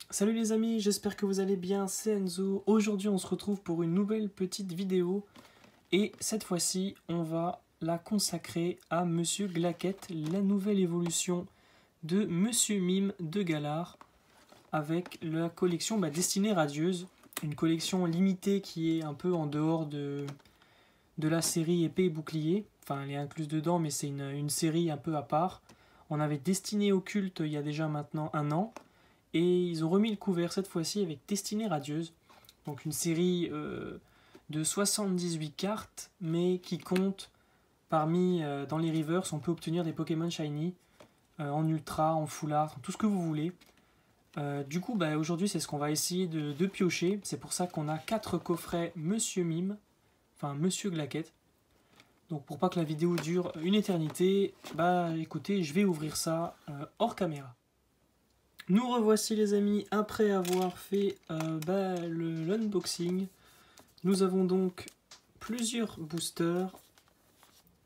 Salut les amis, j'espère que vous allez bien, c'est Enzo. Aujourd'hui on se retrouve pour une nouvelle petite vidéo et cette fois-ci on va la consacrer à Monsieur Glaquette, la nouvelle évolution de Monsieur Mime de Galar avec la collection Destinée Radieuse, une collection limitée qui est un peu en dehors de la série Épée et Bouclier, enfin elle est incluse dedans mais c'est une série un peu à part. On avait Destinée Occulte il y a déjà maintenant un an. Et ils ont remis le couvert cette fois-ci avec Destinée Radieuse. Donc une série de 78 cartes, mais qui compte parmi, dans les Reverse, on peut obtenir des Pokémon Shiny, en Ultra, en Full Art, tout ce que vous voulez. Du coup, aujourd'hui, c'est ce qu'on va essayer de piocher. C'est pour ça qu'on a 4 coffrets Monsieur Mime, enfin Monsieur Glaquette. Donc pour pas que la vidéo dure une éternité, écoutez, je vais ouvrir ça hors caméra. Nous revoici les amis après avoir fait l'unboxing. Nous avons donc plusieurs boosters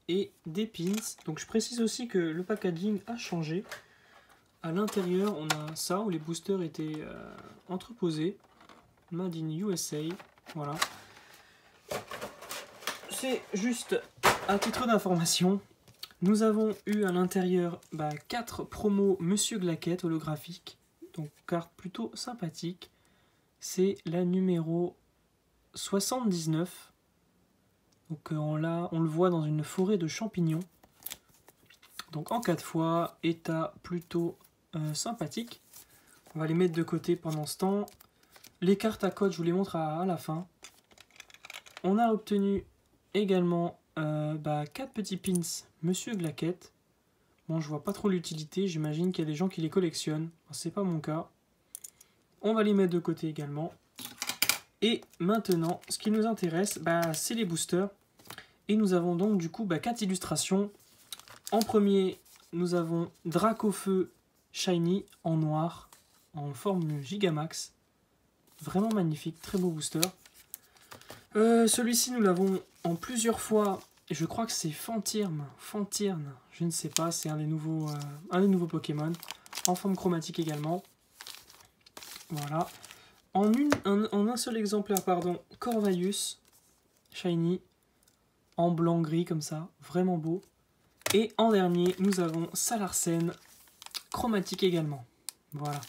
et des pins. Donc je précise aussi que le packaging a changé. À l'intérieur on a ça où les boosters étaient entreposés. Made in USA. Voilà. C'est juste à titre d'information. Nous avons eu à l'intérieur 4 promos Monsieur Glaquette holographiques, donc carte plutôt sympathique. C'est la numéro 79. Donc on le voit dans une forêt de champignons. Donc en 4 fois, état plutôt sympathique. On va les mettre de côté pendant ce temps. Les cartes à code, je vous les montre à la fin. On a obtenu également 4 petits pins Monsieur Glaquette. Bon, je vois pas trop l'utilité, j'imagine qu'il y a des gens qui les collectionnent. C'est pas mon cas. On va les mettre de côté également. Et maintenant, ce qui nous intéresse, c'est les boosters. Et nous avons donc du coup 4 illustrations. En premier, nous avons Dracofeu Shiny en noir, en forme Gigamax. Vraiment magnifique, très beau booster. Celui-ci, nous l'avons en plusieurs fois. Et je crois que c'est Fantirne, je ne sais pas, c'est un des nouveaux Pokémon, en forme chromatique également. Voilà. En un seul exemplaire, pardon, Corvalius, Shiny, en blanc-gris comme ça, vraiment beau. Et en dernier, nous avons Salarsen, chromatique également. Voilà.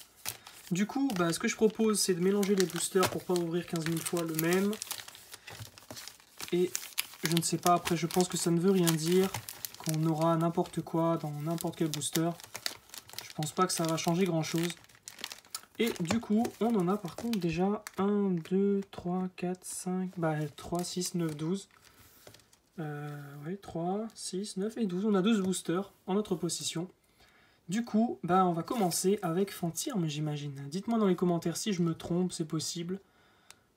Du coup, ce que je propose, c'est de mélanger les boosters pour pas ouvrir 15 000 fois le même. Et je ne sais pas, après je pense que ça ne veut rien dire, qu'on aura n'importe quoi dans n'importe quel booster. Je pense pas que ça va changer grand chose. Et du coup, on en a par contre déjà 1, 2, 3, 4, 5, 3, 6, 9, 12. 3, 6, 9 et 12. On a 12 boosters en notre possession. Du coup, on va commencer avec Fantirne, j'imagine. Dites-moi dans les commentaires si je me trompe, c'est possible.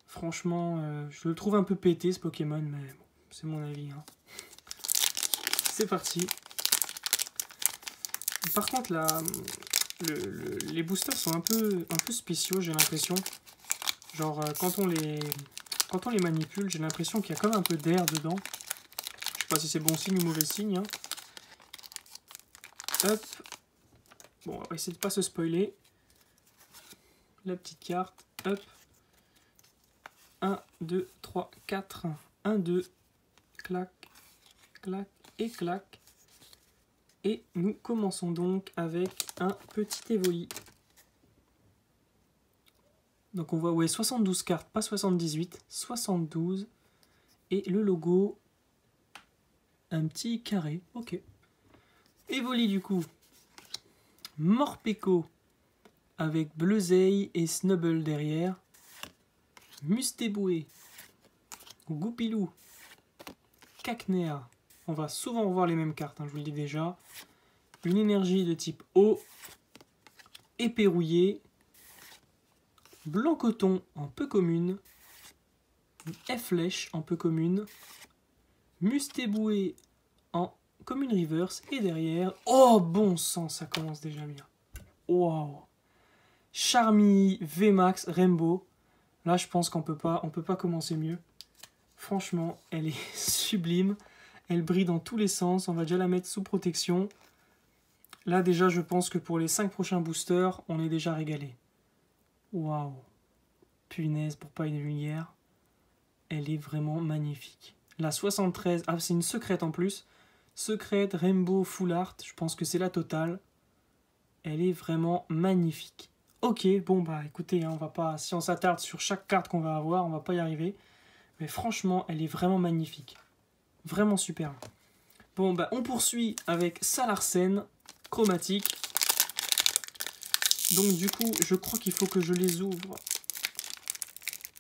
Franchement, je le trouve un peu pété ce Pokémon, mais bon. C'est mon avis. Hein. C'est parti. Par contre, les boosters sont un peu spéciaux, j'ai l'impression. Genre, quand on les manipule, j'ai l'impression qu'il y a comme un peu d'air dedans. Je sais pas si c'est bon signe ou mauvais signe. Hein. Hop. Bon, on va essayer de pas se spoiler. La petite carte. Hop. 1, 2, 3, 4. 1, 2. Clac, clac et clac. Et nous commençons donc avec un petit Evoli. Donc on voit 72 cartes, pas 78, 72. Et le logo, un petit carré, ok. Evoli du coup. Morpeko avec Bleuzeille et Snubble derrière. Mustéboué. Goupilou. Cacnea. On va souvent voir les mêmes cartes, je vous le dis déjà. Une énergie de type eau. Épée rouillée. Blanc coton en peu commune. F-flèche en peu commune. Mustéboué en commune reverse. Et derrière, oh bon sang, ça commence déjà bien. Wow. Charmy, VMAX, Rainbow. Là, je pense qu'on peut pas commencer mieux. Franchement, elle est sublime. Elle brille dans tous les sens. On va déjà la mettre sous protection. Là, déjà, je pense que pour les 5 prochains boosters, on est déjà régalé. Waouh. Punaise, pour pas une lumière. Elle est vraiment magnifique. La 73, ah, c'est une secrète en plus. Secrète Rainbow Full Art. Je pense que c'est la totale. Elle est vraiment magnifique. Ok, bon bah écoutez, hein, on va pas, si on s'attarde sur chaque carte qu'on va avoir, on va pas y arriver. Mais franchement, elle est vraiment magnifique. Vraiment super. Bon bah on poursuit avec Salarsen chromatique. Donc du coup, je crois qu'il faut que je les ouvre.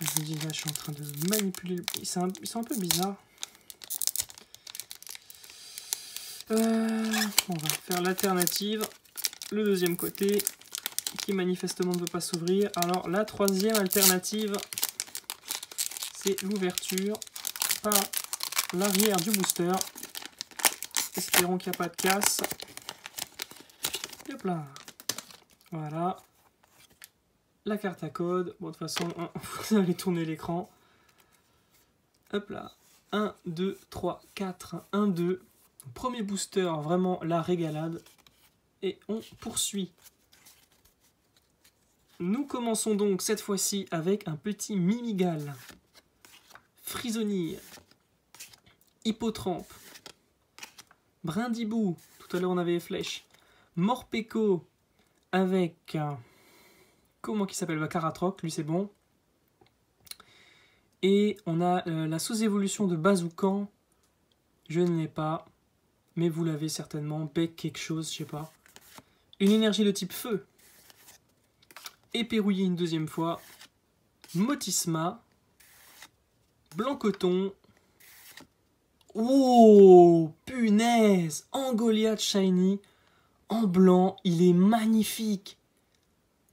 Je dis là, je suis en train de manipuler. Ils sont un peu bizarres. On va faire l'alternative. Le deuxième côté, qui manifestement ne veut pas s'ouvrir. Alors la troisième alternative, c'est l'ouverture par l'arrière du booster. Espérons qu'il n'y a pas de casse. Hop là. Voilà. La carte à code. Bon, de toute façon, vous allez tourner l'écran. Hop là. 1, 2, 3, 4. 1, 2. Premier booster, vraiment la régalade. Et on poursuit. Nous commençons donc cette fois-ci avec un petit Mimigal. Frisonnier. Hippotrampe. Brindibou. Tout à l'heure on avait les flèches. Morpeko. Avec... comment qui s'appelle? Caratroc, lui c'est bon. Et on a la sous-évolution de Bazoukan. Je ne l'ai pas. Mais vous l'avez certainement. Bec quelque chose, je sais pas. Une énergie de type feu. Éperrouillé une deuxième fois. Motisma. Blanc-coton. Oh, punaise! En Goliath Shiny. En blanc, il est magnifique.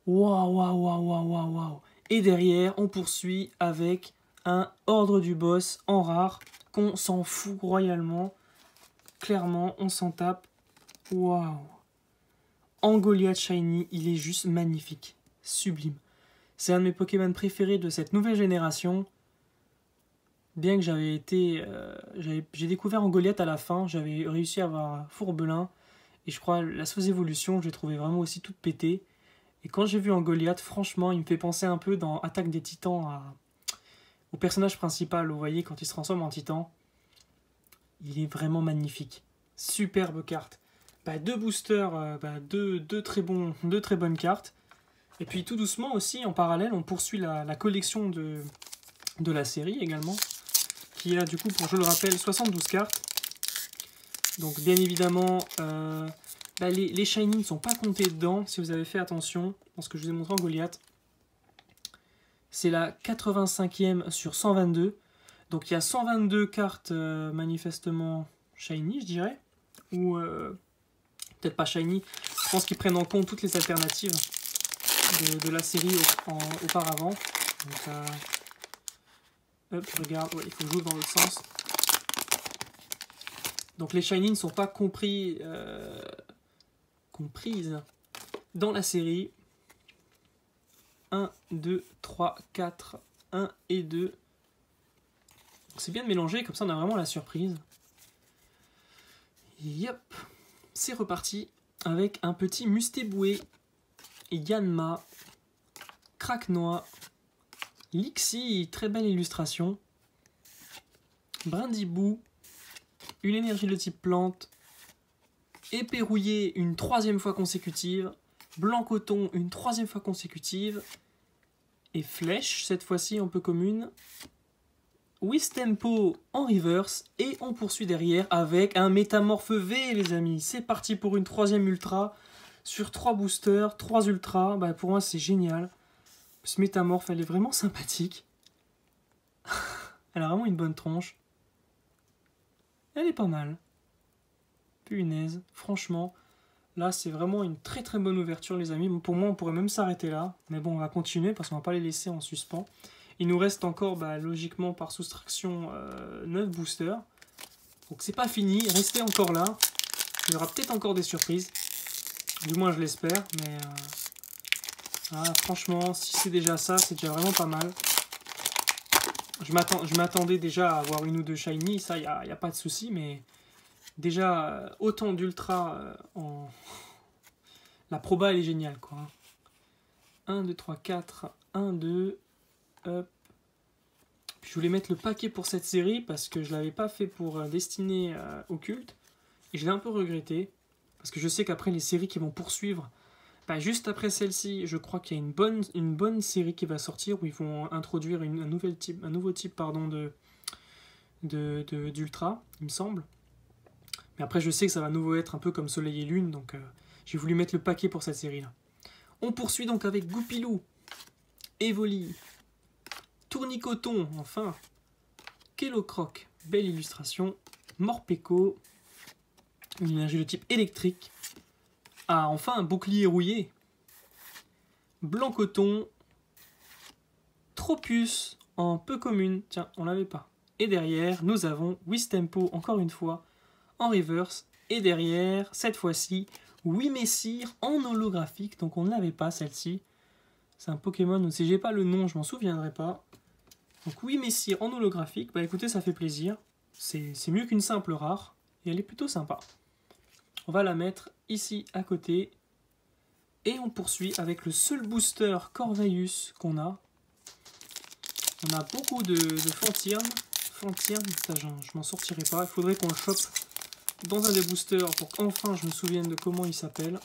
Waouh, waouh, waouh, waouh, waouh, waouh. Et derrière, on poursuit avec un ordre du boss en rare qu'on s'en fout royalement. Clairement, on s'en tape. Waouh. En Goliath Shiny, il est juste magnifique. Sublime. C'est un de mes Pokémon préférés de cette nouvelle génération. Bien que j'avais été... j'ai découvert en Goliath à la fin. J'avais réussi à avoir Fourbelin. Et je crois la sous-évolution, je l'ai trouvé vraiment aussi toute pétée. Et quand j'ai vu en Goliath, franchement, il me fait penser un peu dans Attaque des Titans au personnage principal. Vous voyez, quand il se transforme en titan. Il est vraiment magnifique. Superbe carte. Bah, deux boosters, deux très bonnes cartes. Et puis tout doucement aussi, en parallèle, on poursuit la collection de la série également. Qui a du coup, pour je le rappelle, 72 cartes. Donc bien évidemment, les shiny ne sont pas comptés dedans, si vous avez fait attention, dans ce que je vous ai montré en Goliath. C'est la 85e sur 122. Donc il y a 122 cartes manifestement shiny, je dirais. Ou peut-être pas shiny. Je pense qu'ils prennent en compte toutes les alternatives de la série auparavant. Donc, hop, je regarde, ouais, il faut que je joue dans l'autre sens. Donc les shiny ne sont pas comprises dans la série. 1, 2, 3, 4, 1 et 2. C'est bien de mélanger, comme ça on a vraiment la surprise. Yep, c'est reparti avec un petit Mustéboué, Yanma, Craquenois, Lixie, très belle illustration, Brindibou, une énergie de type plante, Éperrouillé une 3e fois consécutive, Blanc-coton une 3e fois consécutive, et Flèche, cette fois-ci un peu commune, Wistempo en reverse, et on poursuit derrière avec un Métamorphe V, les amis. C'est parti pour une 3e ultra, sur 3 boosters, 3 ultras, bah, pour moi c'est génial. Ce Métamorphe, elle est vraiment sympathique. Elle a vraiment une bonne tronche. Elle est pas mal. Punaise, franchement, là c'est vraiment une très très bonne ouverture les amis. Pour moi on pourrait même s'arrêter là, mais bon on va continuer parce qu'on va pas les laisser en suspens. Il nous reste encore logiquement par soustraction 9 boosters. Donc c'est pas fini, restez encore là. Il y aura peut-être encore des surprises. Du moins je l'espère, mais franchement si c'est déjà ça, c'est déjà vraiment pas mal. Je m'attendais déjà à avoir une ou deux shiny, ça, il n'y a pas de souci, mais déjà, autant d'ultra en... La proba, elle est géniale, quoi. 1, 2, 3, 4, 1, 2, hop. Je voulais mettre le paquet pour cette série parce que je ne l'avais pas fait pour Destinée Occulte. Et je l'ai un peu regretté. Parce que je sais qu'après les séries qui vont poursuivre, bah, juste après celle-ci, je crois qu'il y a une bonne série qui va sortir où ils vont introduire un nouveau type d'ultra, il me semble. Mais après, je sais que ça va à nouveau être un peu comme Soleil et Lune, donc j'ai voulu mettre le paquet pour cette série-là. On poursuit donc avec Goupilou, Evoli, Tournicoton, enfin, Kellocroc, belle illustration, Morpeko, une énergie de type électrique, ah, enfin un bouclier rouillé, Blancoton, Tropius en peu commune, tiens, on l'avait pas. Et derrière, nous avons Wistempo, encore une fois, en reverse. Et derrière, cette fois-ci, Wimessir en holographique, donc on ne l'avait pas celle-ci. C'est un Pokémon, si j'ai pas le nom, je m'en souviendrai pas. Donc Wimessir en holographique, bah écoutez, ça fait plaisir. C'est mieux qu'une simple rare, et elle est plutôt sympa. On va la mettre ici à côté. Et on poursuit avec le seul booster Corvaius qu'on a. On a beaucoup de Fantirn. Fantirn, ça je m'en sortirai pas. Il faudrait qu'on le chope dans un des boosters pour qu'enfin je me souvienne de comment il s'appelle.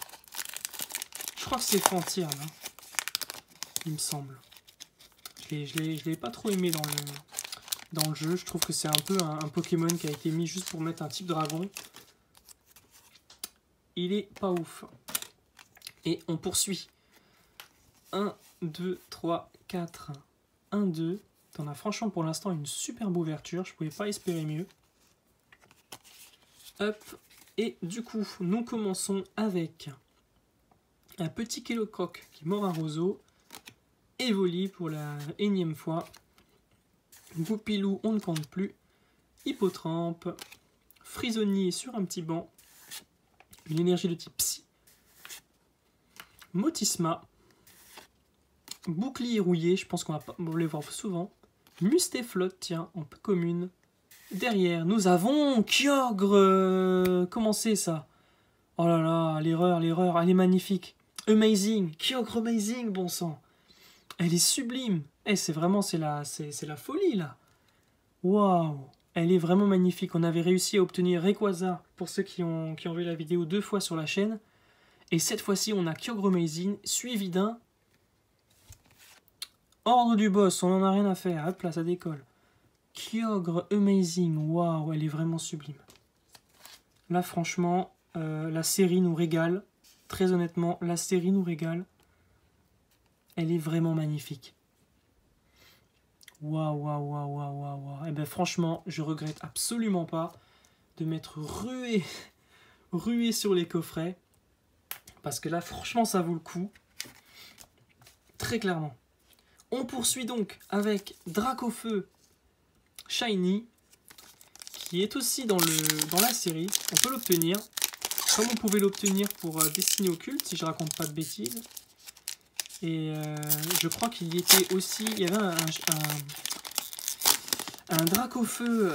Je crois que c'est Fantirn, hein, il me semble. Je l'ai pas trop aimé dans le jeu. Je trouve que c'est un peu un Pokémon qui a été mis juste pour mettre un type dragon. Il est pas ouf. Et on poursuit. 1, 2, 3, 4, 1, 2. On a franchement pour l'instant une superbe ouverture. Je ne pouvais pas espérer mieux. Hop. Et du coup, nous commençons avec un petit Kellocroc qui mord un roseau. Evoli pour la énième fois. Goupilou, on ne compte plus. Hippotrampe. Frisonnier sur un petit banc. Une énergie de type Psy. Motisma. Bouclier rouillé, je pense qu'on va les voir souvent. Mustéflotte, tiens, en peu commune. Derrière, nous avons Kyogre. Comment c'est ça? Oh là là, l'erreur, elle est magnifique. Amazing, Kyogre Amazing, bon sang. Elle est sublime. C'est vraiment, c'est la folie là. Waouh, elle est vraiment magnifique. On avait réussi à obtenir Rayquaza pour ceux qui ont vu la vidéo 2 fois sur la chaîne. Et cette fois-ci, on a Kyogre Amazing, suivi d'un Ordre du boss, on n'en a rien à faire. Hop là, ça décolle. Kyogre Amazing, waouh, elle est vraiment sublime. Là, franchement, la série nous régale. Très honnêtement, la série nous régale. Elle est vraiment magnifique. Waouh, waouh, waouh, waouh, waouh, waouh. Et bien, franchement, je regrette absolument pas de m'être rué sur les coffrets. Parce que là, franchement, ça vaut le coup. Très clairement. On poursuit donc avec Dracofeu Shiny, qui est aussi dans la série. On peut l'obtenir, comme on pouvait l'obtenir pour Destinée Occulte, si je raconte pas de bêtises. Et je crois qu'il y était aussi, il y avait un Dracofeu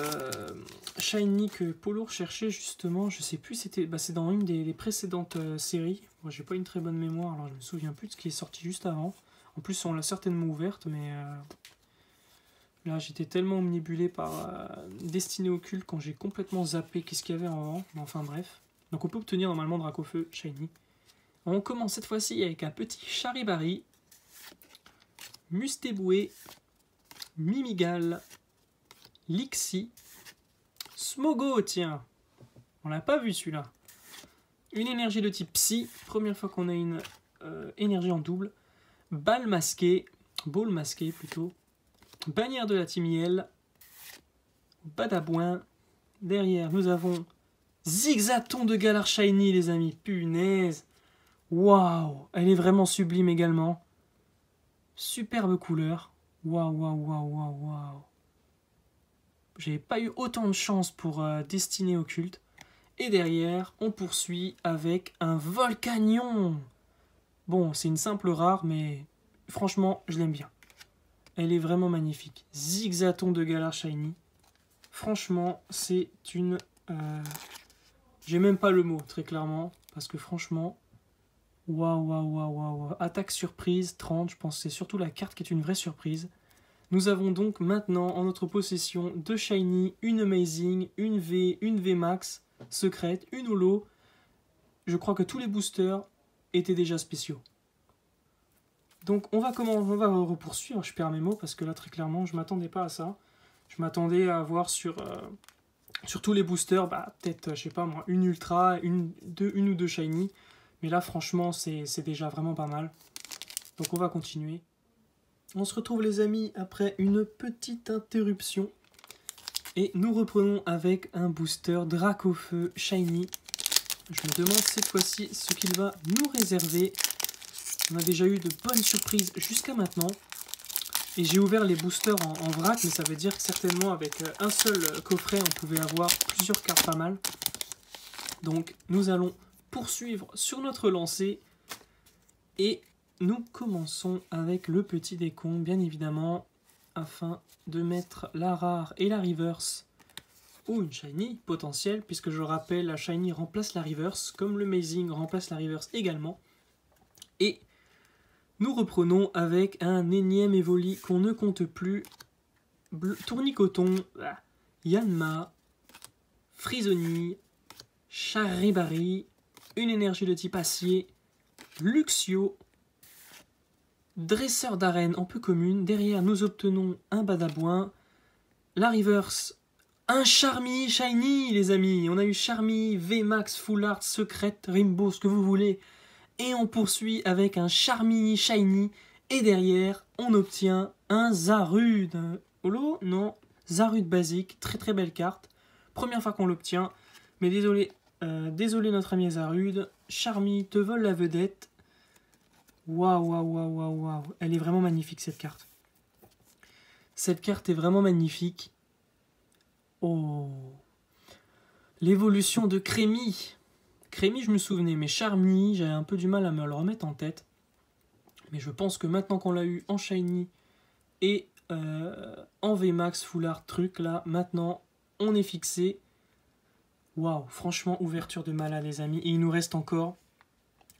Shiny que Polo recherchait justement. Je sais plus, c'est dans une des précédentes séries. Moi, j'ai pas une très bonne mémoire, alors je me souviens plus de ce qui est sorti juste avant. En plus, on l'a certainement ouverte, mais là, j'étais tellement omnibulé par Destinée Occulte quand j'ai complètement zappé qu'est-ce qu'il y avait en avant. Mais enfin, bref. Donc, on peut obtenir normalement Dracofeu Shiny. On commence cette fois-ci avec un petit Charibari, Mustéboué, Mimigal, Lixi, Smogo, tiens. On l'a pas vu celui-là. Une énergie de type Psy. Première fois qu'on a une énergie en double. Ball masqué plutôt, Bannière de la Timiel, Badabouin. Derrière, nous avons Zigzaton de Galar Shiny, les amis. Punaise. Waouh, elle est vraiment sublime également. Superbe couleur. Waouh, waouh, waouh, waouh, waouh. J'avais pas eu autant de chance pour Destinée Occulte. Et derrière, on poursuit avec un Volcanion. Bon, c'est une simple rare, mais franchement, je l'aime bien. Elle est vraiment magnifique. Zigzaton de Galar Shiny. Franchement, c'est une... J'ai même pas le mot, très clairement. Parce que franchement... Waouh, waouh, waouh, waouh. Attaque surprise, 30. Je pense que c'est surtout la carte qui est une vraie surprise. Nous avons donc maintenant en notre possession 2 Shiny, une Amazing, une V Max, secrète, une Holo. Je crois que tous les boosters étaient déjà spéciaux. Donc on va poursuivre, je perds mes mots parce que là très clairement je m'attendais pas à ça. Je m'attendais à avoir sur tous les boosters, peut-être, je sais pas moi, une Ultra, une ou deux Shiny. Mais là franchement c'est déjà vraiment pas mal. Donc on va continuer. On se retrouve les amis après une petite interruption. Et nous reprenons avec un booster Dracofeu Shiny. Je me demande cette fois-ci ce qu'il va nous réserver. On a déjà eu de bonnes surprises jusqu'à maintenant. Et j'ai ouvert les boosters en vrac, mais ça veut dire que certainement avec un seul coffret, on pouvait avoir plusieurs cartes pas mal. Donc nous allons poursuivre sur notre lancée. Et nous commençons avec le petit décompte, bien évidemment, afin de mettre la rare et la reverse, ou une shiny potentielle, puisque je rappelle, la shiny remplace la reverse, comme le Amazing remplace la reverse également. Et nous reprenons avec un énième Evoli qu'on ne compte plus. Tournicoton, Yanma, Frisoni, Charibari, une énergie de type acier, Luxio, Dresseur d'arène en peu commune. Derrière, nous obtenons un Badabouin, la reverse, un Charmy Shiny, les amis. On a eu Charmy, VMAX, Full Art, Secrète, Rainbow, ce que vous voulez. Et on poursuit avec un Charmy Shiny. Et derrière, on obtient un Zarude. Holo? Non. Zarude basique. Très très belle carte. Première fois qu'on l'obtient. Mais désolé, notre ami Zarude. Charmy te vole la vedette. Waouh, waouh, waouh, waouh, waouh. Elle est vraiment magnifique cette carte. Cette carte est vraiment magnifique. Oh. L'évolution de Crémy. Crémy, je me souvenais, mais Charmy, j'avais un peu du mal à me le remettre en tête. Mais je pense que maintenant qu'on l'a eu en Shiny et en VMAX, Full Art, truc, là, maintenant, on est fixé. Waouh, franchement, ouverture de malade, les amis. Et il nous reste encore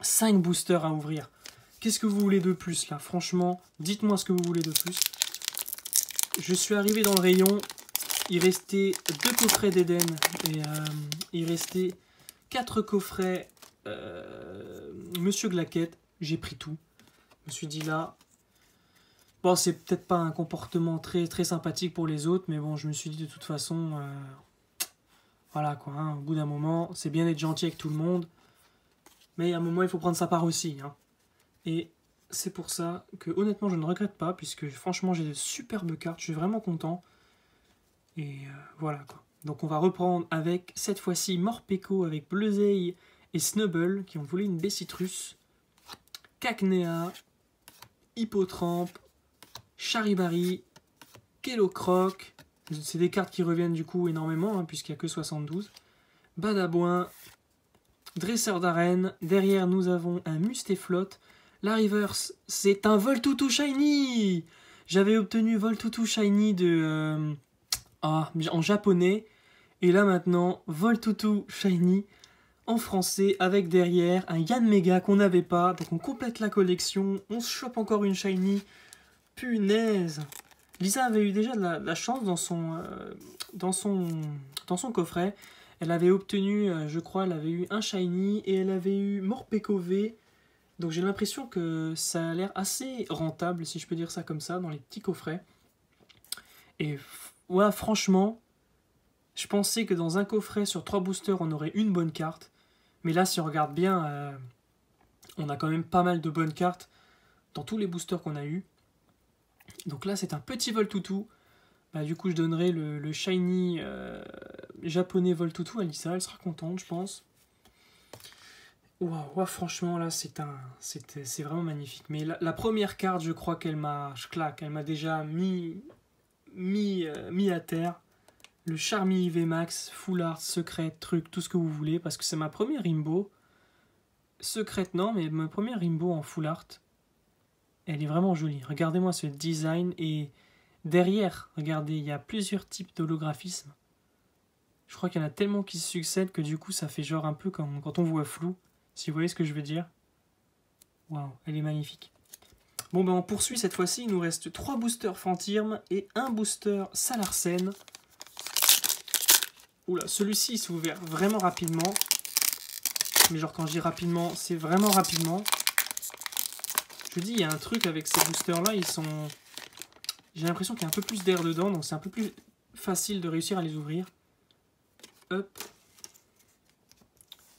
5 boosters à ouvrir. Qu'est-ce que vous voulez de plus, là? Franchement, dites-moi ce que vous voulez de plus. Je suis arrivé dans le rayon. Il restait 2 coffrets d'Eden. Et il restait 4 coffrets Monsieur Glaquette. J'ai pris tout. Je me suis dit là... Bon, c'est peut-être pas un comportement très, très sympathique pour les autres. Mais bon, je me suis dit de toute façon... voilà quoi, hein, au bout d'un moment, c'est bien d'être gentil avec tout le monde. Mais à un moment, il faut prendre sa part aussi. Hein. Et c'est pour ça que honnêtement, je ne regrette pas. Puisque franchement, j'ai de superbes cartes. Je suis vraiment content. Et voilà quoi. Donc on va reprendre avec, cette fois-ci, Morpeko avec Bleuzeil et Snubble, qui ont volé une Bessitrus, Cacnea, Hippotrampe, Charibari, Kellocroc, c'est des cartes qui reviennent du coup énormément, hein, puisqu'il n'y a que 72, Badabouin, Dresseur d'arène, derrière nous avons un Mustéflotte, la reverse, c'est un Voltoutou Shiny. J'avais obtenu Voltoutou Shiny de... en japonais. Et là maintenant, Voltoutou Shiny en français avec derrière un Yanmega qu'on n'avait pas. Donc on complète la collection. On se chope encore une Shiny. Punaise. Lisa avait eu déjà de la chance dans son coffret. Elle avait obtenu, je crois, elle avait eu un Shiny et elle avait eu Morpeko V. Donc j'ai l'impression que ça a l'air assez rentable, si je peux dire ça comme ça, dans les petits coffrets. Et ouais, franchement, je pensais que dans un coffret sur 3 boosters, on aurait une bonne carte. Mais là, si on regarde bien, on a quand même pas mal de bonnes cartes dans tous les boosters qu'on a eu. Donc là, c'est un petit Voltoutou. Du coup, je donnerai le Shiny japonais Voltoutou à Lisa. Elle sera contente, je pense. Waouh, franchement, là, c'est vraiment magnifique. Mais la première carte, je crois qu'elle m'a déjà mis à terre. Le Charmy VMAX, Full Art, Secret, truc, tout ce que vous voulez, parce que c'est ma première Rainbow. Secret, non, mais ma première Rainbow en Full Art. Elle est vraiment jolie. Regardez-moi ce design. Et derrière, regardez, il y a plusieurs types d'holographismes. Je crois qu'il y en a tellement qui se succèdent que du coup, ça fait genre un peu comme quand on voit flou. Si vous voyez ce que je veux dire. Waouh, elle est magnifique. Bon, ben on poursuit cette fois-ci. Il nous reste 3 boosters Fantirm et un booster Salarsen. Oula, celui-ci s'est ouvert vraiment rapidement. Mais genre quand je dis rapidement, c'est vraiment rapidement. Je vous dis, il y a un truc avec ces boosters-là, ils sont... J'ai l'impression qu'il y a un peu plus d'air dedans, donc c'est un peu plus facile de réussir à les ouvrir. Hop.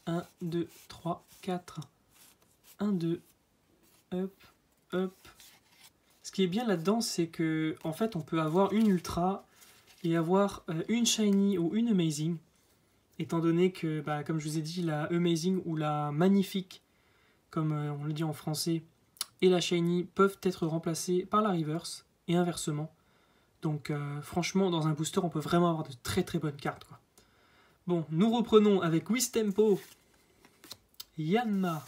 1, 2, 3, 4. 1, 2. Hop, hop. Ce qui est bien là-dedans, c'est que en fait, on peut avoir une Ultra et avoir une Shiny ou une Amazing. Étant donné que, bah, comme je vous ai dit, la Amazing ou la Magnifique, comme on le dit en français, et la Shiny peuvent être remplacées par la Reverse et inversement. Donc franchement, dans un booster, on peut vraiment avoir de très très bonnes cartes, quoi. Bon, nous reprenons avec Wistempo, Yanma,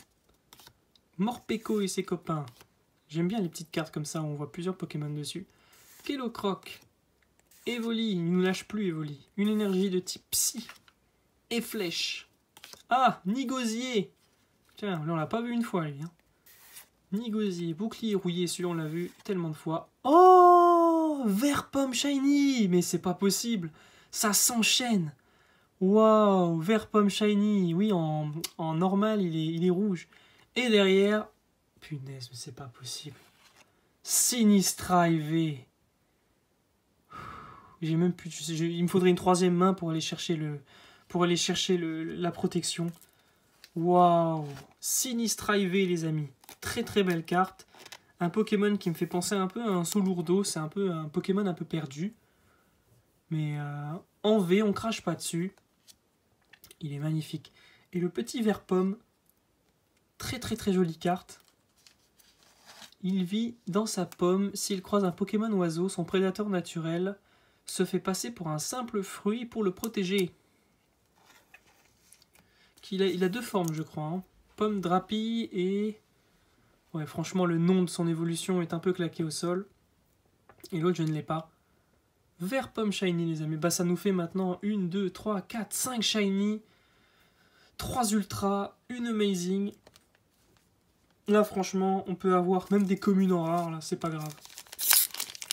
Morpeko et ses copains. J'aime bien les petites cartes comme ça où on voit plusieurs Pokémon dessus. Kellocroc, Evoli, il ne nous lâche plus Evoli. Une énergie de type Psy. Et Flèche. Ah, Nigosier. Tiens, là on l'a pas vu une fois lui. Hein. Nigosier, bouclier rouillé, celui-là on l'a vu tellement de fois. Oh, vert pomme shiny. Mais c'est pas possible. Ça s'enchaîne. Waouh, vert pomme shiny. Oui, en normal il est rouge. Et derrière... Punaise, mais c'est pas possible. Sinistra IV. J'ai même plus... il me faudrait une 3e main pour aller chercher la protection. Waouh. Sinistra IV, les amis. Très très belle carte. Un Pokémon qui me fait penser un peu à un Solourdo. C'est un peu un Pokémon un peu perdu. Mais en V, on crache pas dessus. Il est magnifique. Et le petit vert pomme. Très très très jolie carte. Il vit dans sa pomme. S'il croise un Pokémon oiseau, son prédateur naturel se fait passer pour un simple fruit pour le protéger. Il a 2 formes, je crois. Hein. Pomme Drapi et... Ouais, franchement, le nom de son évolution est un peu claqué au sol. Et l'autre, je ne l'ai pas. Vert pomme shiny, les amis. Bah, ça nous fait maintenant 1, 2, 3, 4, 5 shiny. 3 ultra, une amazing. Là, franchement, on peut avoir même des communes en rare. Là, c'est pas grave.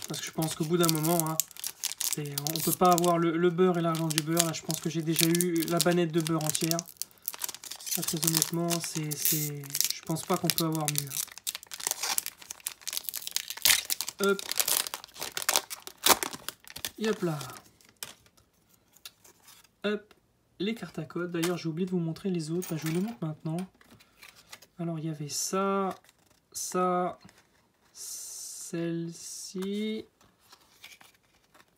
Parce que je pense qu'au bout d'un moment, hein, on peut pas avoir le beurre et l'argent du beurre. Là, je pense que j'ai déjà eu la banette de beurre entière. Là, très honnêtement, je pense pas qu'on peut avoir mieux. Hop. Hop là. Hop. Les cartes à code. D'ailleurs, j'ai oublié de vous montrer les autres. Bah, je vous les montre maintenant. Alors, il y avait ça, celle-ci.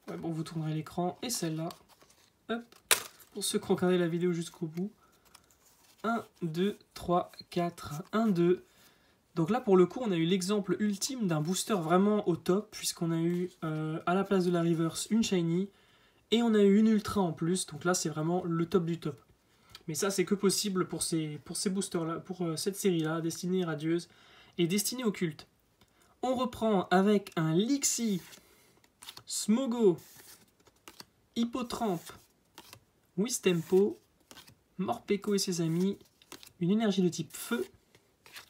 Ouais, bon, vous tournerez l'écran. Et celle-là. Hop. Pour ceux qui ont regardé la vidéo jusqu'au bout. 1, 2, 3, 4. 1, 2. Donc là, pour le coup, on a eu l'exemple ultime d'un booster vraiment au top. Puisqu'on a eu, à la place de la Reverse, une Shiny. Et on a eu une Ultra en plus. Donc là, c'est vraiment le top du top. Mais ça, c'est que possible pour ces boosters-là, pour cette série-là, destinée radieuse et destinée au culte. On reprend avec un Lixie, Smogo, Hippotrampe, Wistempo, Morpeko et ses amis, une énergie de type feu,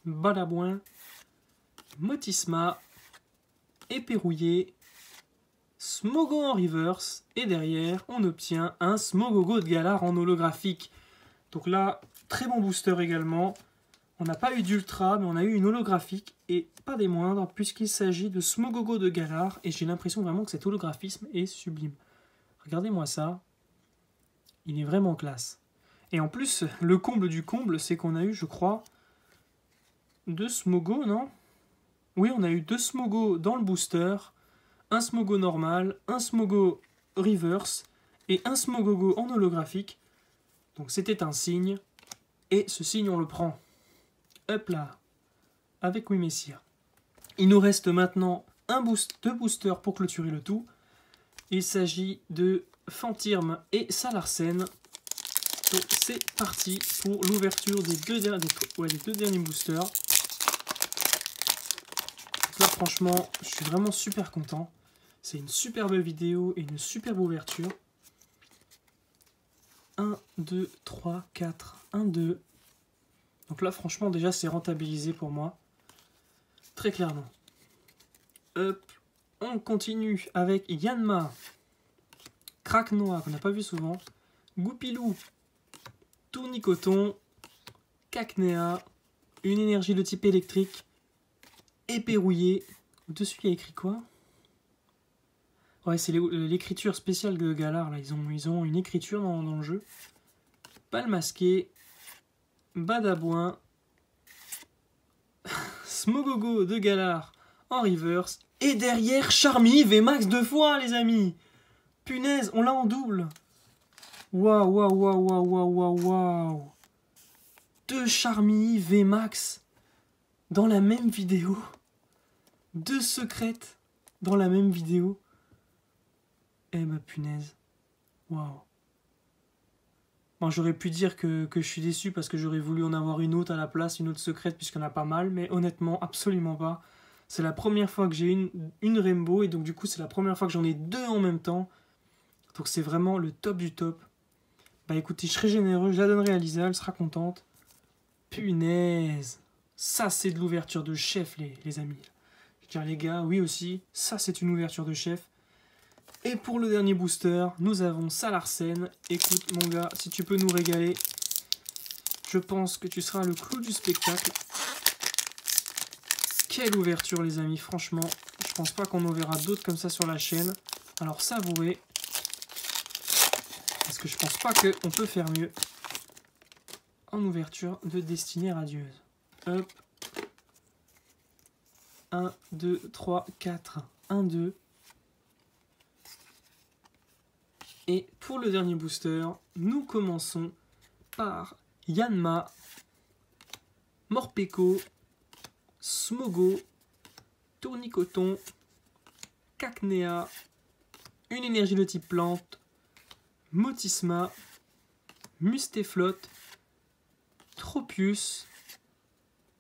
Balabouin, Motisma, Épée rouillée, Smogo en reverse, et derrière, on obtient un Smogogo de Galar en holographique. Donc là, très bon booster également. On n'a pas eu d'ultra, mais on a eu une holographique, et pas des moindres, puisqu'il s'agit de Smogogo de Galar, et j'ai l'impression vraiment que cet holographisme est sublime. Regardez-moi ça. Il est vraiment classe. Et en plus, le comble du comble, c'est qu'on a eu, je crois, 2 Smogo, non? Oui, on a eu 2 Smogo dans le booster, un Smogo normal, un Smogo reverse, et un Smogogo en holographique. Donc c'était un signe, et ce signe on le prend. Hop là, avec Oui Messire. Il nous reste maintenant 2 boosters pour clôturer le tout. Il s'agit de Fantirm et Salarsen. Donc c'est parti pour l'ouverture des deux derniers boosters. franchement, je suis vraiment super content. C'est une superbe vidéo et une superbe ouverture. 1, 2, 3, 4, 1, 2. Donc là, franchement, déjà, c'est rentabilisé pour moi. Très clairement. Hop, on continue avec Yanma. Crack Noir, qu'on n'a pas vu souvent. Goupilou. Tournicoton. Cacnea. Une énergie de type électrique. Épée rouillée. Dessus, il y a écrit quoi? Ouais, c'est l'écriture spéciale de Galar. Là. Ils ont une écriture dans le jeu. Pal masqué. Badabouin. Smogogo de Galar en reverse. Et derrière, Charmy VMAX 2 fois, les amis. Punaise, on l'a en double. Waouh, waouh, waouh, waouh, waouh, waouh, waouh. 2 Charmy VMAX dans la même vidéo. 2 secrètes dans la même vidéo. Eh bah punaise. Waouh. Bon, j'aurais pu dire que je suis déçu parce que j'aurais voulu en avoir une autre à la place, une autre secrète puisqu'il y en a pas mal, mais honnêtement, absolument pas. C'est la première fois que j'ai une Rainbow et donc du coup c'est la première fois que j'en ai 2 en même temps. Donc c'est vraiment le top du top. Bah écoutez, je serai généreux, je la donnerai à Lisa, elle sera contente. Punaise. Ça c'est de l'ouverture de chef les amis. Je veux dire les gars, oui aussi, ça c'est une ouverture de chef. Et pour le dernier booster, nous avons Salarsen. Écoute mon gars, si tu peux nous régaler, je pense que tu seras le clou du spectacle. Quelle ouverture les amis, franchement. Je pense pas qu'on en verra d'autres comme ça sur la chaîne. Alors savourez. Parce que je pense pas qu'on peut faire mieux. En ouverture de Destinée Radieuse. Hop. 1, 2, 3, 4. 1, 2. Et pour le dernier booster, nous commençons par Yanma, Morpeko, Smogo, Tournicoton, Cacnea, une énergie de type plante, Motisma, Mustéflotte, Tropius,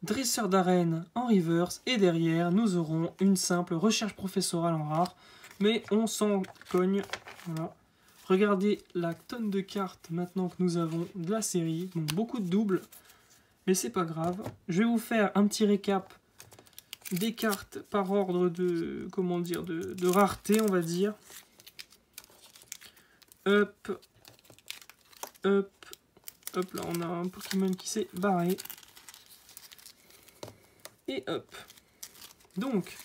Dresseur d'arène en reverse, et derrière nous aurons une simple recherche professorale en rare, mais on s'en cogne, voilà. Regardez la tonne de cartes maintenant que nous avons de la série. Donc beaucoup de doubles. Mais c'est pas grave. Je vais vous faire un petit récap des cartes par ordre de, comment dire, de rareté, on va dire. Hop. Hop. Hop, là on a un Pokémon qui s'est barré. Et hop. Donc,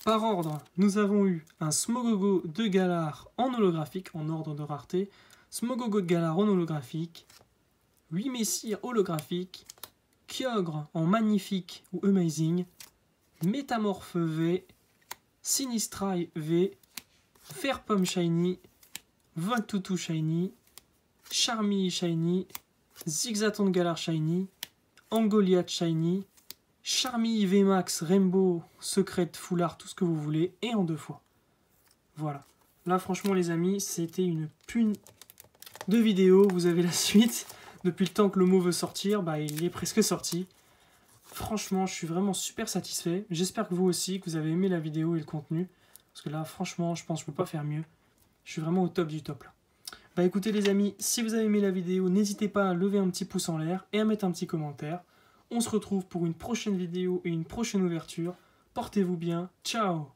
par ordre, nous avons eu un Smogogo de Galar en holographique, en ordre de rareté. Smogogo de Galar en holographique. 8 Messire holographique. Kyogre en magnifique ou amazing. Métamorphe V. Sinistrai V. Fairpomme Shiny. Voltutu Shiny. Charmy Shiny. Zigzaton de Galar Shiny. Angoliath Shiny. Charmy VMAX, Rainbow, Secret, Foulard, tout ce que vous voulez, et en 2 fois. Voilà. Là, franchement, les amis, c'était une pune de vidéo. Vous avez la suite. Depuis le temps que le mot veut sortir, bah, il est presque sorti. Franchement, je suis vraiment super satisfait. J'espère que vous aussi, que vous avez aimé la vidéo et le contenu. Parce que là, franchement, je pense que je ne peux pas faire mieux. Je suis vraiment au top du top, là. Bah, écoutez, les amis, si vous avez aimé la vidéo, n'hésitez pas à lever un petit pouce en l'air et à mettre un petit commentaire. On se retrouve pour une prochaine vidéo et une prochaine ouverture. Portez-vous bien. Ciao!